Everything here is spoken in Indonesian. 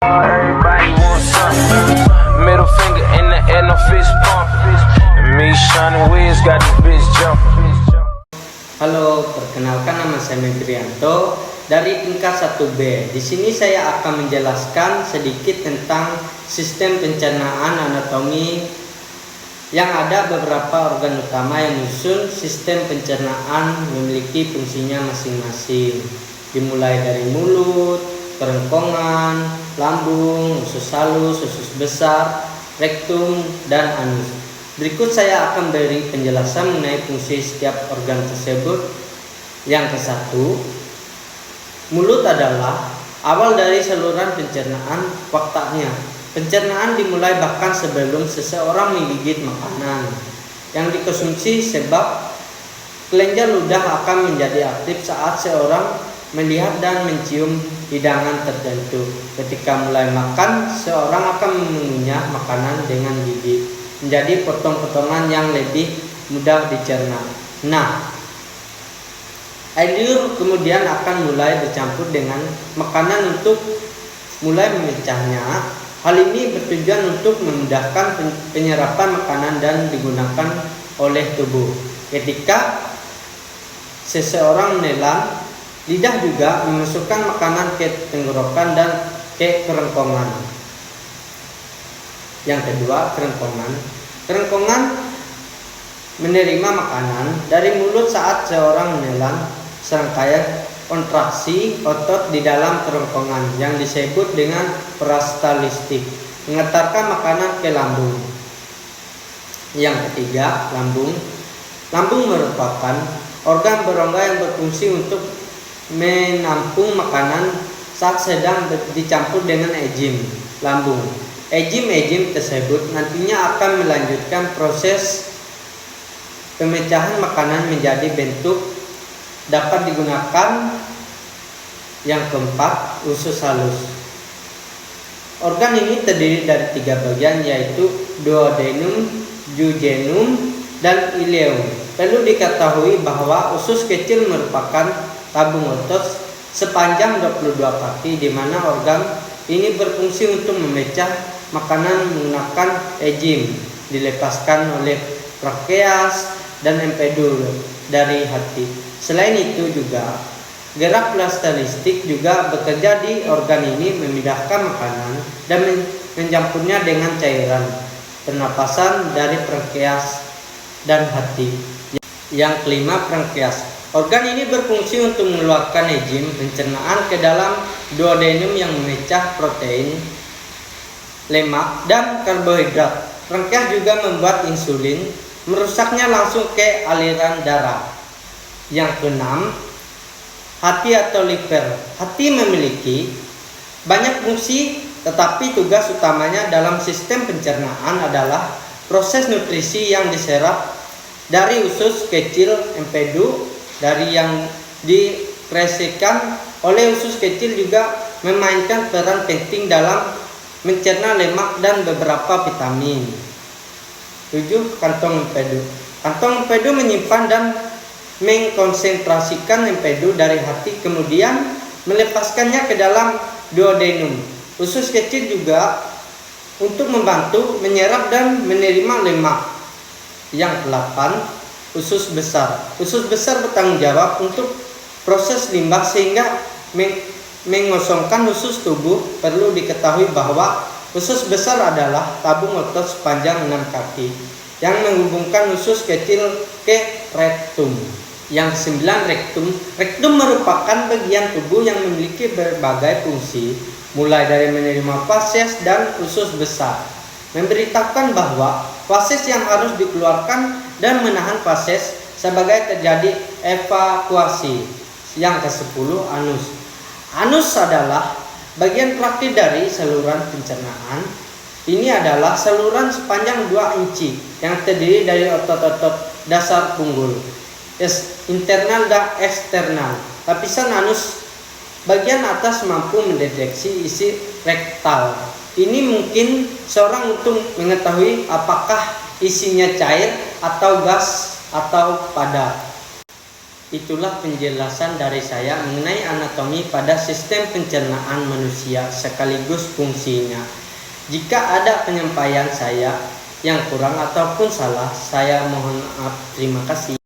Everybody wants something. Middle finger in the air, no fist pump. And me, Sean Wiz, got this bitch jumping. Halo, perkenalkan nama saya Megrianto dari tingkat 1B. Di sini saya akan menjelaskan sedikit tentang sistem pencernaan anatomi yang ada beberapa organ utama yang menyusun sistem pencernaan memiliki fungsinya masing-masing. Dimulai dari mulut, kerongkongan, lambung, usus halus, usus besar, rektum, dan anus. Berikut saya akan beri penjelasan mengenai fungsi setiap organ tersebut. Yang ke-1, mulut adalah awal dari saluran pencernaan. Faktanya, pencernaan dimulai bahkan sebelum seseorang menggigit makanan yang dikonsumsi, sebab kelenjar ludah akan menjadi aktif saat seorang melihat dan mencium hidangan tertentu. Ketika mulai makan, seorang akan mengunyah makanan dengan gigi menjadi potong-potongan yang lebih mudah dicerna. Nah, air liur kemudian akan mulai bercampur dengan makanan untuk mulai memecahnya. Hal ini bertujuan untuk memudahkan penyerapan makanan dan digunakan oleh tubuh. Ketika seseorang menelan, lidah juga memasukkan makanan ke tenggorokan dan ke kerongkongan. Yang kedua, kerongkongan. Kerongkongan menerima makanan dari mulut saat seorang menelan. Serangkaian kontraksi otot di dalam kerongkongan yang disebut dengan peristaltik mengantarkan makanan ke lambung. Yang ketiga, lambung. Lambung merupakan organ berongga yang berfungsi untuk menampung makanan saat sedang dicampur dengan enzim lambung. Enzim tersebut nantinya akan melanjutkan proses pemecahan makanan menjadi bentuk dapat digunakan. Yang keempat, usus halus. Organ ini terdiri dari 3 bagian, yaitu duodenum, jejunum, dan ileum. Perlu diketahui bahwa usus kecil merupakan tabung otot sepanjang 22 kaki, di mana organ ini berfungsi untuk memecah makanan menggunakan enzim dilepaskan oleh pankreas dan empedu dari hati. Selain itu juga gerak peristaltik juga bekerja di organ ini, memindahkan makanan dan mencampurnya dengan cairan pernapasan dari pankreas dan hati. Yang kelima, pankreas. Organ ini berfungsi untuk mengeluarkan enzim pencernaan ke dalam duodenum yang memecah protein, lemak, dan karbohidrat. Pankreas juga membuat insulin, merusaknya langsung ke aliran darah. Yang keenam, hati atau liver. Hati memiliki banyak fungsi, tetapi tugas utamanya dalam sistem pencernaan adalah proses nutrisi yang diserap dari usus kecil empedu. Dari yang dikresikan oleh usus kecil juga memainkan peran penting dalam mencerna lemak dan beberapa vitamin. 7. Kantong empedu. Kantong empedu menyimpan dan mengkonsentrasikan empedu dari hati, kemudian melepaskannya ke dalam duodenum. Usus kecil juga untuk membantu menyerap dan menerima lemak. Yang 8. Usus besar. Usus besar bertanggung jawab untuk proses limbah sehingga mengosongkan usus tubuh. Perlu diketahui bahwa usus besar adalah tabung otot sepanjang 6 kaki yang menghubungkan usus kecil ke rektum. Yang 9. Rektum. Rektum merupakan bagian tubuh yang memiliki berbagai fungsi, mulai dari menerima feses dan usus besar, memberitakan bahwa feses yang harus dikeluarkan dan menahan feses sebagai terjadi evakuasi. Yang ke-10. Anus. Anus adalah bagian terakhir dari saluran pencernaan. Ini adalah saluran sepanjang 2 inci yang terdiri dari otot-otot dasar punggul, internal dan eksternal. Lapisan anus bagian atas mampu mendeteksi isi rektal. Ini mungkin seorang untuk mengetahui apakah isinya cair atau gas atau padat. Itulah penjelasan dari saya mengenai anatomi pada sistem pencernaan manusia sekaligus fungsinya. Jika ada penyampaian saya yang kurang ataupun salah, saya mohon maaf. Terima kasih.